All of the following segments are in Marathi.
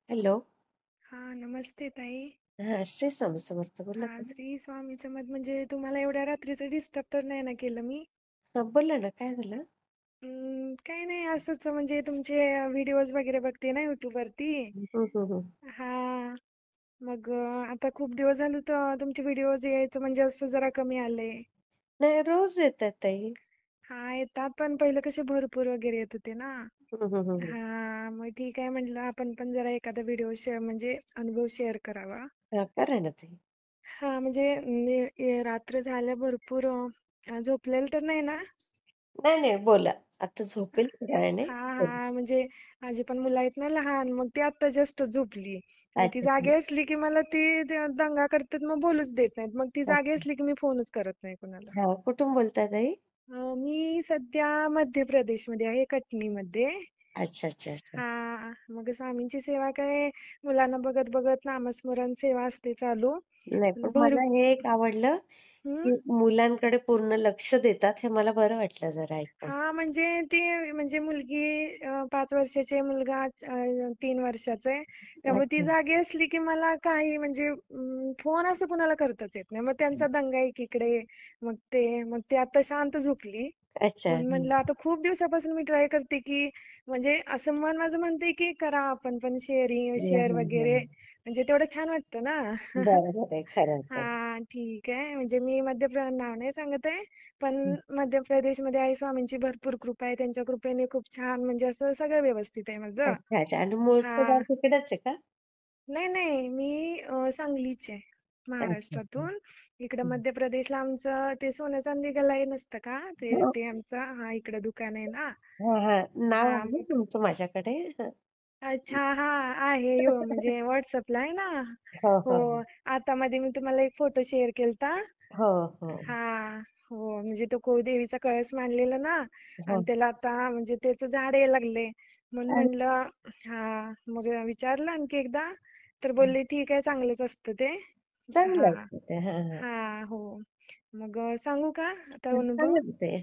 हॅलो. नमस्ते ताई. हा, श्री स्वामी समर्थ. बोला ताई. श्री स्वामी समर्थ. म्हणजे तुम्हाला एवढ्या रात्रीचं डिस्टर्ब तर नाही ना केलं मी? हा, बोला ना, काय झालं? काही नाही, असंच म्हणजे तुमचे व्हिडिओज वगैरे बघते ना YouTube वरती. हम्म. हा मग आता खूप दिवस झाले तर तुमचे व्हिडिओज यायचं म्हणजे असं जरा कमी आलंय. नाही, रोज येतात ताई. येतात, पण पहिलं कसे भरपूर वगैरे येत होते ना. हम्म. मग ठीक आहे, म्हटलं आपण पण जरा एखादा व्हिडिओ शेअर म्हणजे अनुभव शेअर करावा. हा, करा ना ताई. म्हणजे रात्र झाल्या भरपूर. झोपलेलं तर नाही ना? नाही नाही, बोला. आता झोपेल थोड्या वेळाने. बोला. म्हणजे माझी पण मुलं आहेत ना लहान, मग ती आता जस्ट झोपली. मग ती अच्छा जागी अच्छा. असली की मला ती दंगा करतात, मग बोलूच देत नाहीत. मग ती जागी अच्छा. असली की मी फोनच करत नाही कुणाला. हा, कुठून बोलताय ताई? मी सध्या मध्य प्रदेशमध्ये आहे, कटनीमध्ये. अच्छा अच्छा अच्छा. मग स्वामींची सेवा काय, मुलांना बघत बघत नामस्मरण सेवा असते चालू. नाही, पण भर मला हे एक आवडलं हम्म. की मुलांकडे पूर्ण लक्ष देतात. हे मला बरं वाटलं जरा ऐकून. म्हणजे ती म्हणजे मुलगी 5 वर्षाची आहे, मुलगा 3 वर्षाचा आहे. त्यामुळे ती अच्छा जागी असली की मला काही म्हणजे फोन असं कुणाला करताच येत नाही. मग त्यांचा दंगा एकीकडे, मग ते आता शांत झोपली. अच्छा. म्हणून म्हणलं आता खूप दिवसापासून मी ट्राय करते की म्हणजे असं मन माझं म्हणते की करा आपण पण शेअर वगैरे, म्हणजे तेवढं छान वाटतं ना. बरं बरं, खरं खरं. ठीक आहे. म्हणजे मी नाव नाही सांगत आहे, पण मध्य प्रदेशमध्ये आई स्वामींची भरपूर कृपा आहे. त्यांच्या कृपेने खूप छान म्हणजे असं सगळं व्यवस्थित आहे माझं. अच्छा अच्छा. आणि मूळचं गाव हा तिकडेच आहे का? नाही नाही, मी सांगलीचे, अच्छा अच्छा. महाराष्ट्रातून. इकडं मध्य प्रदेशला आमचं ते सोनं चांदी गलाई नसतं का, ते हो. ते आमचं इकडं दुकान आहे ना. हा हा, नाव हा आहे मग तुमचं माझ्याकडे. अच्छा. आहे हो, म्हणजे व्हॉट्सअपला आहे ना. हो हो. हो आता मध्ये मी तुम्हाला एक फोटो शेअर केलता. हो हो हो, म्हणजे तो कुळदेवीचा कळस मांडलेला ना. हो. आणि त्याला आता म्हणजे त्याचं झाड यायला लागले. म्हणून अरे, म्हणलं. मग विचारलं आणखी एकदा, तर बोलले ठीक आहे, चांगलंच असतं ते. चांगलं हा असतं ते. हा हा. हो. मग सांगू का आता अनुभव? चांगलं ते.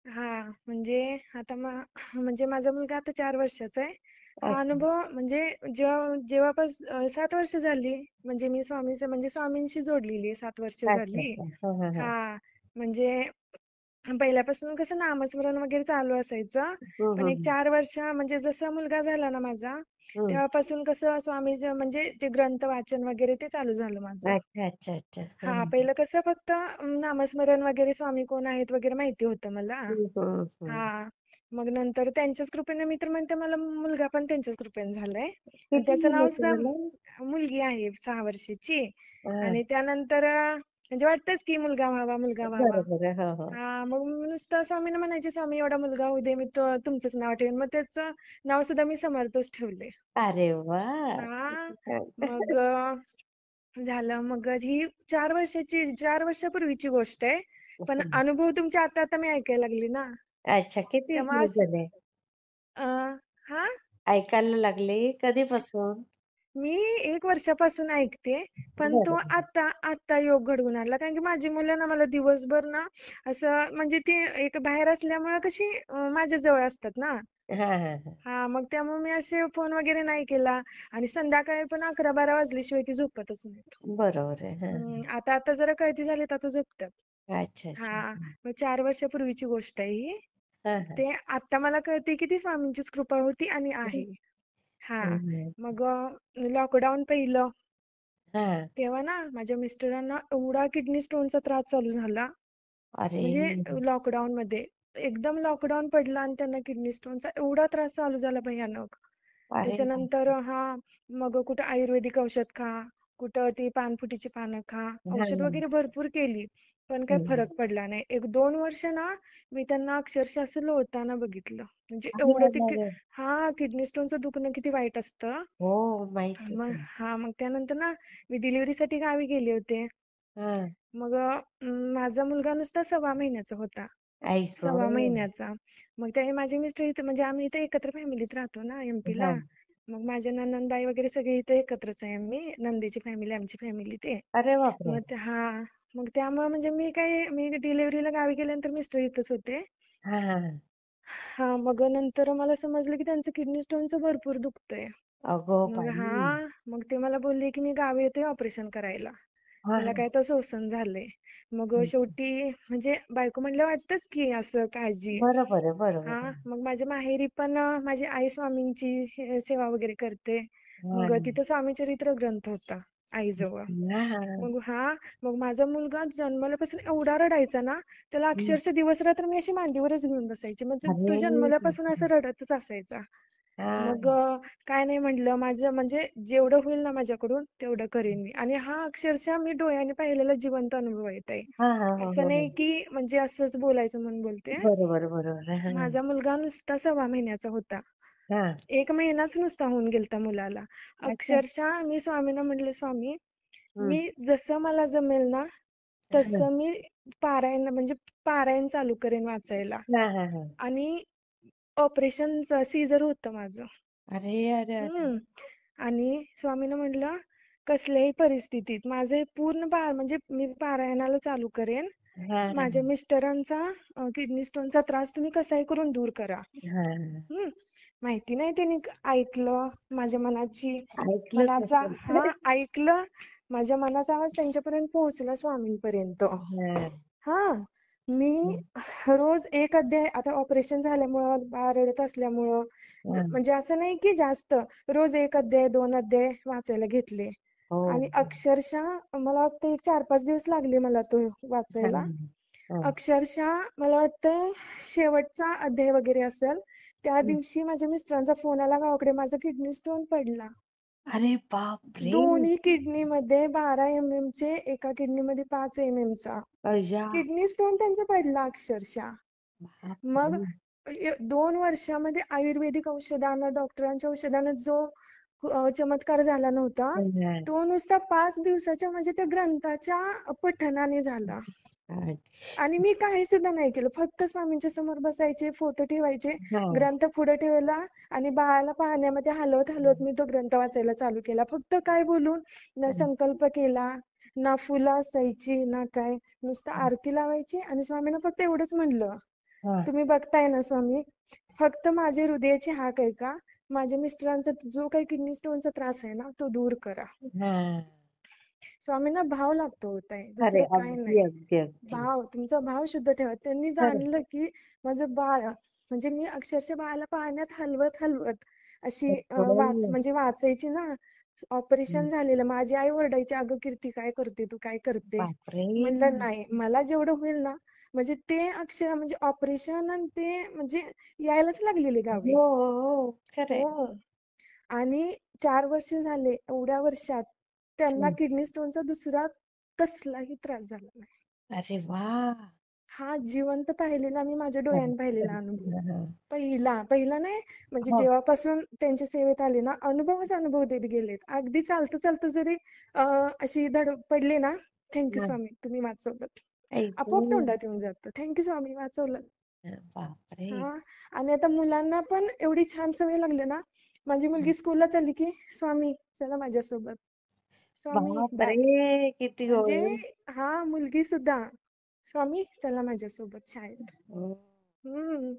हा. म्हणजे आता म्हणजे माझा मुलगा आता 4 वर्षाचा आहे. हा अच्छा अनुभव म्हणजे जेव्हापासून 7 वर्ष झाली, म्हणजे मी म्हणजे स्वामींशी जोडलेली आहे, 7 वर्ष अच्छा झाली. अच्छा. हा हा हा. म्हणजे पहिल्यापासून कसं नामस्मरण वगैरे चालू असायचं. पण एक हम्म. 4 वर्ष म्हणजे जसा मुलगा झाला ना माझा, हम्म. तेव्हापासून कसं स्वामीचं म्हणजे ते ग्रंथ वाचन वगैरे ते चालू झालं माझं. अच्छा अच्छा अच्छा. हा. पहिलं कसं फक्त नामस्मरण वगैरे, स्वामी कोण आहेत वगैरे माहिती होतं मला. हम्म. हा मग नंतर त्यांच्याच कृपेने, मी तर म्हणते मला मुलगा पण त्यांच्याच कृपेने झालाय. आणि किती त्याचं मुलं नाव आहे सुद्धा, तुम्हाला? मुलगी आहे 6 वर्षाची. हा. आणि त्यानंतर म्हणजे वाटतंच की मुलगा व्हावा, मुलगा व्हावा. बरं बरं. हो हो. मग मी नुसतं स्वामींना म्हणायचे, स्वामी एवढा मुलगा होऊ दे, मी तुमचंच नाव ठेवेन. मग त्याचं नाव सुद्धा मी समर्थच ठेवले. अरे वा. हा किती छान. मग झालं. मग ही 4 वर्षापूर्वीची गोष्ट आहे. पण हम्म. अनुभव तुमचे आता आता मी ऐकायला लागली ना. अच्छा, किती तेव्हा दिवस झाले अ, हा ऐकायला लागले? कधीपासून? मी 1 वर्षापासून ऐकते. पण तो बरं. आता आता योग घडवून आणला, कारण की माझी मुलं ना मला दिवसभर ना असं म्हणजे ती एक बाहेर असल्यामुळे कशी माझ्या जवळ असतात ना. हा हा हा. मग त्यामुळे मी असे फोन वगैरे नाही केला. आणि संध्याकाळी पण 11-12 वाजल्याशिवाय ती झोपतच नाही. बरोबर आहे. हा आता आता जरा कळती झाली, आता झोपतात. हा. अच्छा अच्छा. मग 4 वर्षापूर्वीची गोष्ट आहे ही. हा हा. ते आता मला कळते की ती स्वामींचीच कृपा होती आणि आहे. हम्म. मग लॉकडाऊन पहिलं, हा. तेव्हा ना माझ्या मिस्टरांना एवढा किडनी स्टोनचा त्रास चालू झाला. अरे. म्हणजे लॉकडाऊन मध्ये एकदम लॉकडाऊन पडला आणि त्यांना किडनी स्टोनचा एवढा त्रास चालू झाला भयानक. अरे त्याच्यानंतर मग कुठं आयुर्वेदिक औषध खा, कुठं ती पानफुटीची पानं खा, हा. औषध वगैरे भरपूर केली. पण काही फरक हम्म. पडला नाही. 1-2 वर्ष ना मी त्यांना अक्षरशः असं लोळताना बघितलं. म्हणजे अरे एवढं अरे अरे. किडनी स्टोनचं दुखणं किती वाईट असतं. हो, माहिती मग आहे. मग त्यानंतर ना मी डिलिव्हरीसाठी गावी गेले होते. हा. मग माझा मुलगा नुसता 1.25 महिन्याचा होता. ऐक. 1.25 महिन्याचा. मग ते माझे मिस्टर इथं, म्हणजे आम्ही इथे एकत्र फॅमिलीत राहतो ना MP हा. ला. मग माझ्या नणंदबाई वगैरे सगळे इथे एकत्रच आहे आम्ही. नंदेची फॅमिली, आमची फॅमिली ते. अरे बापरे. मग मग त्यामुळे म्हणजे मी डिलिव्हरीला गावी गेल्यानंतर मिस्टर इथंच होते. हा हा मग नंतर मला समजलं की त्यांचं किडनी स्टोनचं भरपूर दुखतंय. अगो मग बाई! मग ते मला बोलले की मी गावी येते ऑपरेशन करायला. हां, मला हां. काय तर शोषण झालंय. मग हं. शेवटी म्हणजे बायको म्हणलं वाटतंच की असं काळजी. बरोबर आहे, बरोबर आहे. मग माझ्या माहेरी पण माझी आई स्वामींची सेवा वगैरे करते. मग हां. तिथं स्वामीचरित्र ग्रंथ होता आईजवळ. हां, हां. मग माझा मुलगा जन्मल्यापासून एवढा रडायचा ना, त्याला हं. अक्षरशः दिवस-रात्र मी अशी मांडीवरच घेऊन बसायची. म्हणजे तो अरे जन्मल्यापासून असं बापरे! रडतच असायचा. मग हां. काय नाही म्हटलं, माझं म्हणजे जेवढं होईल ना माझ्याकडून तेवढं करेन मी. आणि हा अक्षरशः मी डोळ्याने पाहिलेला जिवंत अनुभव आहे ताई. हां, हां. हो, असं हो, हो. नाही की म्हणजे असंच बोलायचं म्हणून बोलते. बरोबर, बरोबर. हां. माझा मुलगा नुसता 1.25 महिन्याचा होता. हां. 1 महिनाच नुसता होऊन गेलता मुलाला. अच्छा. अक्षरशः मी स्वामींना म्हटले, "स्वामी, हं. मी जसं मला जमेल ना, हां. तसं मी पारायण चालू करेन वाचायला." हां, हां, हां. आणि ऑपरेशनचं सीझर होतं माझं. अरे, अरे, अरे! हं. आणि स्वामींना म्हटलं, "कसल्याही परिस्थितीत माझं हे पूर्ण म्हणजे मी पारायणाला चालू करेन. हां, माझ्या हां. मिस्टरांचा किडनी स्टोनचा त्रास तुम्ही कसाही करून दूर करा." हां. हं. माहिती नाही त्यांनी ऐकलं माझ्या ऐकलंच असेल. ऐकलं. माझ्या मनाचा आवाज त्यांच्यापर्यंत पोहोचला स्वामींपर्यंत. हां. हां. मी हं. रोज एक अध्याय आता ऑपरेशन झाल्यामुळं, बाळ रडत असल्यामुळं हां. म्हणजे असं नाही की जास्त. रोज 1 अध्याय, 2 अध्याय वाचायला घेतले. हो. आणि अक्षरशः मला वाटतं एक 4-5 दिवस लागले मला तो हां, वाचायला. हां. अक्षरशः मला वाटतं शेवटचा अध्याय वगैरे असेल, त्या हं. दिवशी माझ्या मिस्टरांचा फोन आला गावाकडे, माझा किडनी स्टोन पडला. अरे बापरे! दोन्ही किडनीमध्ये 12 चे, एका किडनीमध्ये 5 चा. अय्या! किडनी स्टोन त्यांचा पडला अक्षरशः. मग बापरे! 2 वर्षामध्ये आयुर्वेदिक औषधानं, डॉक्टरांच्या औषधानं जो चमत्कार झाला नव्हता, हां. तो नुसता 5 दिवसाच्या म्हणजे त्या ग्रंथाच्या पठणाने झाला. हां. आणि मी काही सुद्धा नाही केलं. फक्त स्वामींच्या समोर बसायचे, फोटो ठेवायचे, ग्रंथ पुढे ठेवला आणि बाळाला पाळण्यामध्ये हलवत-हलवत मी तो ग्रंथ वाचायला चालू केला. फक्त काय बोलून, ना हां. संकल्प केला, ना फुलं असायची, ना काय. नुसतं आरती लावायची आणि स्वामींना फक्त एवढंच म्हणलं, हां. "तुम्ही बघताय ना स्वामी, फक्त माझ्या हृदयाची हाक ऐका. माझ्या मिस्टरांचा जो काही किडनी स्टोनचा त्रास आहे ना, तो दूर करा." हां. स्वामींना भाव लागतो हो ताई, अरे, दुसरं काय अगदी, नाही. अगदी, अगदी. तुमचा भाव शुद्ध ठेवा. त्यांनी खरं. जाणलं की माझं बाळ म्हणजे मी अक्षरशः बाळाला पाळण्यात हलवत अशी हो. म्हणजे वाचायची ना. हं. ऑपरेशन झालेलं. माझी आई ओरडायची, "अगं कीर्ती काय करते तू? काय करते?" बापरे! म्हणलं, "नाही, मला जेवढं होईल ना." म्हणजे ते अक्षर म्हणजे ऑपरेशन आणि ते म्हणजे यायलाच लागलेले गावी. हो, हो, हो. खरं आहे. हो. आणि 4 वर्ष झाले. एवढ्या वर्षात त्यांना हं. किडनी स्टोनचा दुसरा कसलाही त्रास झाला नाही. अरे वाह! हा जिवंत पाहिलेला मी माझ्या खरं, डोळ्याने पाहिलेला खरं. अनुभव. हां, हां. पहिला नाही म्हणजे हो. जेव्हापासून त्यांच्या सेवेत आले ना, अनुभव देत गेलेत. अगदी चालतं-चालतं जरी अशी धड पडली ना, "थँक हां. स्वामी तुम्ही वाचवलंत." आई आपोआप गं! तोंडात येऊन जातं. "थँक स्वामी वाचवलंत." बापरे! हां. आणि आता मुलांना पण एवढी छान सवय लागली ना, माझी हं. मुलगी स्कूलला चालली की, "स्वामी चला माझ्यासोबत." "स्वामी बाय." बापरे! किती म्हणजे गोड. मुलगी सुद्धा, "स्वामी चला माझ्यासोबत शाळेत." हो, हं.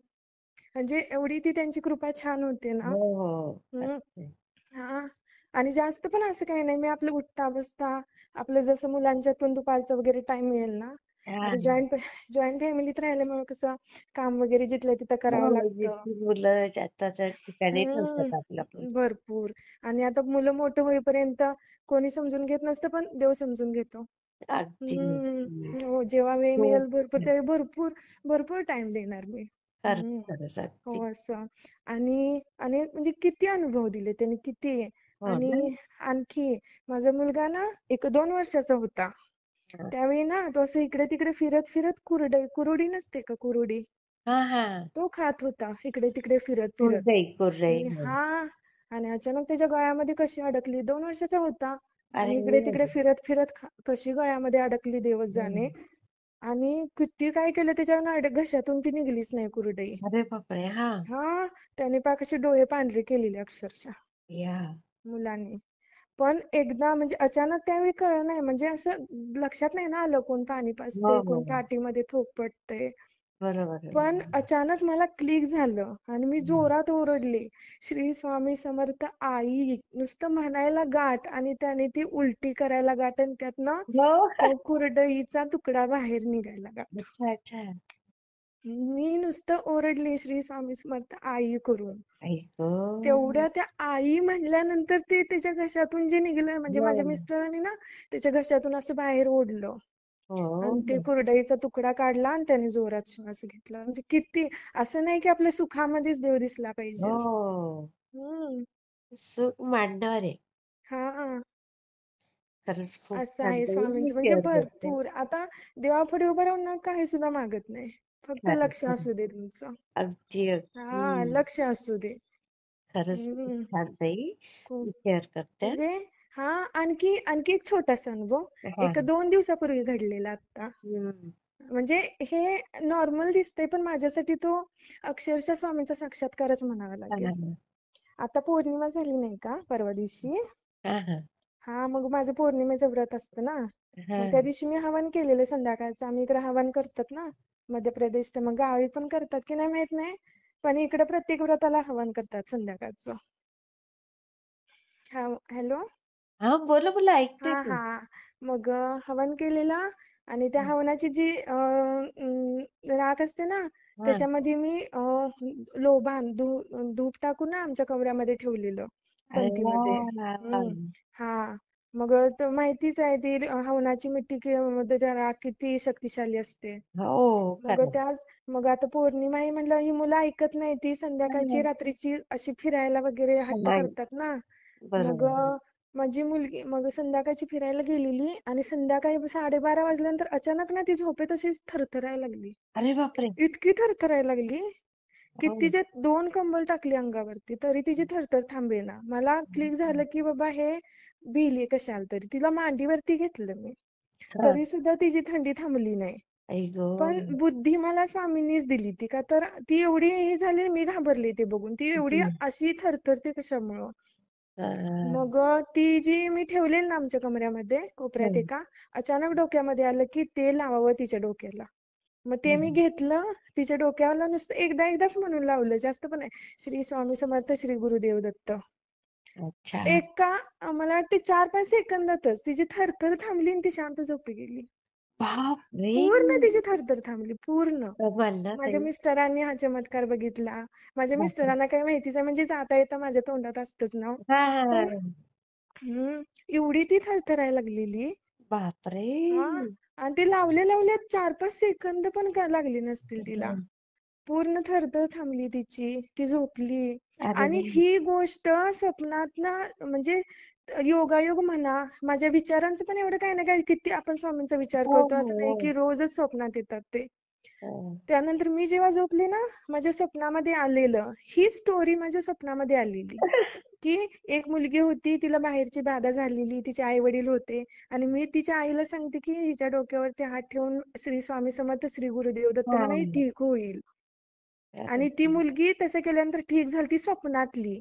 म्हणजे एवढी ती त्यांची कृपा छान होते ना. हो, हो. हं. खरं. हां. आणि जास्त पण असं काही नाही. मी आपलं उठता-बसता, आपलं जसं मुलांच्यातून दुपारचा वगैरे टाईम मिळेल ना, आता हां. जॉइंट फॅमिलीत राहिल्यामुळे कसं काम वगैरे जिथल्या तिथं करावं हो, लागतं. जितकी मुलं त्या ठिकाणी हं. ठेवतात आपलं. भरपूर. आणि आता मुलं मोठं होईपर्यंत कोणी समजून घेत नसतं, पण देव समजून घेतो. अगदी, हं. अगदी. हो, जेव्हा वेळ खूप मिळेल भरपूर छान. त्यावेळी भरपूर, भरपूर टाईम देणार मी. खरंच, हं. खरंच हो, अगदी. असं. आणि म्हणजे किती अनुभव दिले त्यांनी किती. हो ना? आणि आणखी माझा मुलगा ना 1-2 वर्षाचा होता. हां. त्यावेळी ना तो असं इकडे-तिकडे फिरत कुरुडी नसते का कुरुडी? हां, हां. तो खात होता इकडे-तिकडे फिरत. कुरडई, कुरडई. आणि हो. आणि अचानक त्याच्या गळ्यामध्ये कशी अडकली. 2 वर्षाचा होता आणि इकडे-तिकडे अरे! फिरत कशी गळ्यामध्ये अडकली देवच जाणे. हं. आणि किती काय केलं त्याच्या घशातून ती निघलीच नाही कुरडई. अरे बापरे! हां. त्याने पाक असे डोळे पांढरे केलेले अक्षरशः या. मुलांनी. पण एकदा म्हणजे अचानक त्यावेळी कळलं नाही म्हणजे असं लक्षात नाही ना आलं कोण पाणी हो, पाजतंय, हो, कोण हो. पाठीमध्ये थोपटतंय. बरोबर आहे. पण अचानक मला क्लिक झालं आणि मी हं. जोरात ओरडले, श्री स्वामी समर्थ आई. नुसतं म्हणायला गाठ आणि त्याने ती उलटी करायला गाठ आणि त्यातनं हो. तो कुरडईचा तुकडा बाहेर निघायला गाठ. अच्छा, अच्छा. मी नुसतं ओरडले श्री स्वामी समर्थ आई करून. आई गं! तेवढ्या त्या आई म्हणल्यानंतर ते त्याच्या घशातून जे निघलं, म्हणजे माझ्या हो. मिस्टरांनी ना त्याच्या घशातून असं बाहेर ओढलं आणि ते हो. कुरडईचा तुकडा काढला आणि त्याने जोरात श्वास घेतला. म्हणजे किती, असं नाही की आपल्या सुखामध्येच देव दिसला पाहिजे. हो. हम्म. सुख मांडणारे आहे. हा, खरंच खूप असं छान आहे ताई मी स्वामींचं. म्हणजे शेअर करते. भरपूर आता देवापुढे उभं राहून ना काही सुद्धा मागत नाही, फक्त खरं, लक्ष खरं. असू दे तुमचं. अगदी, हा, अगदी. लक्ष असू दे. खरंच खूप हम्म. छान ताई. खूप मी शेअर करते. म्हणजे हा, आणखी आणखी एक छोटासा अनुभव हां. एक 2 दिवसापूर्वी घडलेला आता. हं. म्हणजे हे नॉर्मल दिसतंय पण माझ्यासाठी तो अक्षरशः स्वामींचा साक्षात्कारच म्हणावा हां, लागेल. हां. आता पौर्णिमा झाली नाही का परवा दिवशी. हां, हां. हा, मग माझं पौर्णिमेचं व्रत असतं ना. मग त्या हां. दिवशी मी हवन केलेलं संध्याकाळचं. आम्ही इकडे हवन करतात ना मध्य प्रदेशचं, मग गावी पण करतात की नाही माहित नाही, पण इकडे प्रत्येक व्रताला हवन करतात संध्याकाळचं. हा, हॅलो. हां, बोला, बोला ऐकते हा की. हा, मग हवन केलेला आणि त्या हं. हवनाची जी राख असते ना, हां. त्याच्यामध्ये मी लोबान धूप टाकून ना आमच्या कमऱ्यामध्ये ठेवलेलं अरे पंथीमध्ये. वाह! हम्म. हा, मग तर माहितीच आहे ती हवनाची मिट्टी मध्ये त्या राख किती शक्तिशाली असते. हो, मग खरं. त्याच मग आता पौर्णिमा आहे म्हणलं, ही मुलं ऐकत नाही, ती संध्याकाळची हां. रात्रीची अशी फिरायला वगैरे हट्ट नाही. करतात ना. मग बरोबर. माझी मुलगी मग संध्याकाळची फिरायला गेलेली आणि संध्याकाळी 12:30 वाजल्यानंतर अचानक ना ती झोपेत अशी थरथरायला लागली. अरे बापरे! इतकी थरथरायला लागली की हो. तिचे 2 कंबल टाकली अंगावरती तरी तिची थरथर थांबेना. मला क्लिक झालं की बाबा हे भिली कशाला तरी. तिला मांडीवरती घेतलं मी, हां. तरी सुद्धा तिची थंडी थांबली नाही. आई पण गं! बुद्धी मला स्वामींनीच दिली ती, का तर ती एवढी हे झाली, मी घाबरले ते बघून. ती एवढी हं. अशी थरथरते कशामुळं. हां. मग ती जी मी ठेवलेली ना आमच्या कमऱ्यामध्ये कोपऱ्यात हं. एका, अचानक डोक्यामध्ये आलं की ते लावावं तिच्या डोक्याला. मग ते मी हं. घेतलं, तिच्या डोक्याला नुसतं एकदाच म्हणून लावलं, जास्त पण नाही. श्री स्वामी समर्थ, श्री गुरुदेव दत्त. अच्छा. एका मला वाटते 4-5 सेकंदातच तिची थरथर थांबली आणि ती शांत झोपी गेली. बापरे! पूर्ण तिची थरथर थांबली, पूर्ण. कमाल ना माझ्या ताई. मिस्टरांनी हा चमत्कार बघितला. माझ्या बापरे! मिस्टरांना काही माहितीच आहे, म्हणजे जाता येता माझ्या तोंडात असतंच ना. हां, हां, पण हां. एवढी ती थरथरायला लागलेली. बापरे! हा, आणि ते लावल्या 4-5 सेकंद पण लागली नसतील तिला. हं. पूर्ण थरथर थांबली तिची, ती झोपली. अरे आणि वाह! ही गोष्ट स्वप्नात ना, म्हणजे योगायोग म्हणा, माझ्या विचारांचं पण एवढं काही ना काही, किती आपण स्वामींचा विचार हो, करतो, हो, असं नाही हो. की रोजच स्वप्नात येतात ते. हं. त्यानंतर मी जेव्हा झोपले ना, माझ्या स्वप्नामध्ये आलेलं, ही स्टोरी माझ्या स्वप्नामध्ये आलेली, की एक मुलगी होती, तिला बाहेरची बाधा झालेली, तिचे आई वडील होते आणि मी तिच्या आईला सांगते की हिच्या डोक्यावरती हात ठेवून श्री स्वामी समर्थ, श्री गुरुदेव दत्त म्हणा, ही हां. ठीक होईल. अरे आणि ती मुलगी तसं केल्यानंतर ठीक झाली, ती स्वप्नातली.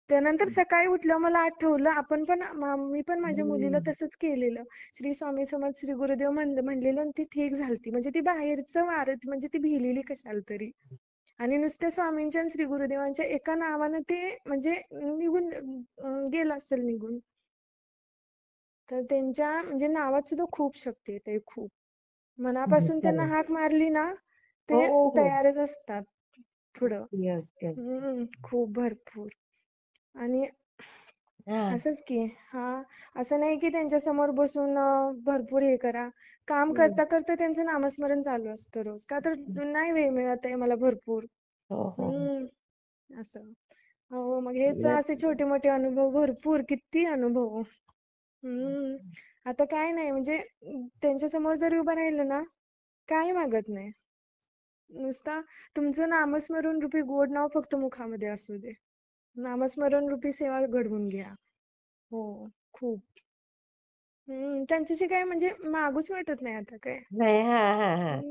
त्यानंतर सकाळी उठल्यावर मला आठवलं, आपण पण मी पण माझ्या मुलीला हं. तसंच केलेलं. श्री स्वामी समर्थ, श्री गुरुदेव म्हणलेलं आणि ती ठीक झालती. म्हणजे ती बाहेरचं वारत, म्हणजे ती भिलेली कशाला तरी. आणि नुसत्या स्वामींच्या आणि श्री गुरुदेवांच्या एका नावानं ते म्हणजे निघून गेलं असेल निघून. तर त्यांच्या म्हणजे नावात सुद्धा खूप शक्ती आहे, खूप. खरं, मनापासून त्यांना खरं. हाक मारली ना, हो, ते हो. तयारच असतात पुढं. Yes, yes. खूप भरपूर. आणि हां. असंच की, हा, असं नाही की त्यांच्या समोर बसून भरपूर हे करा. काम हं. करता करता त्यांचं नामस्मरण चालू असतं रोज, का तर नाही वेळ मिळत आहे मला भरपूर. हो, हो, हो. हम्म. असं. हो, मग हेच येस. असे छोटे मोठे अनुभव, भरपूर किती अनुभव. हम्म. आता काय नाही, म्हणजे त्यांच्या समोर जरी उभं राहिलं ना, काही मागत नाही. नुसता तुमचं नामस्मरण रूपी गोड नाव फक्त मुखामध्ये असू दे. नामस्मरण रूपी सेवा घडवून घ्या. हो, खूप. त्यांच्याशी काय म्हणजे मागूच वाटत नाही आता काय. नाही. हां, हां, हां.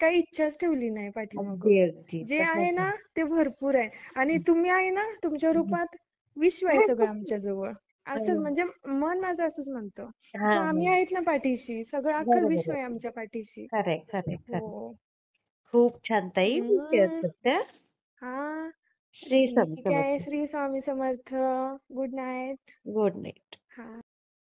काही इच्छाच ठेवली नाही पाठीमागं. अगदी, अगदी. जे आहे तसंच ना आहे. ते भरपूर आहे. आणि तुम्ही आहे ना, तुमच्या रूपात विश्व आहे सगळं आमच्या जवळ. असंच हं. म्हणजे मन माझं असंच म्हणतं. हां, स्वामी हां. आहेत ना पाठीशी, सगळं अख्खं बरोबर विश्व आहे. आहे आमच्या पाठीशी. खरंय, खरंय, खरंय. हो. खूप छान ताई. मी शेअर हम्म. करते हां. हा श्री स्वामी ठीक आहे. Samarth. Shri Swami Samarth. Good night. Good night. हा.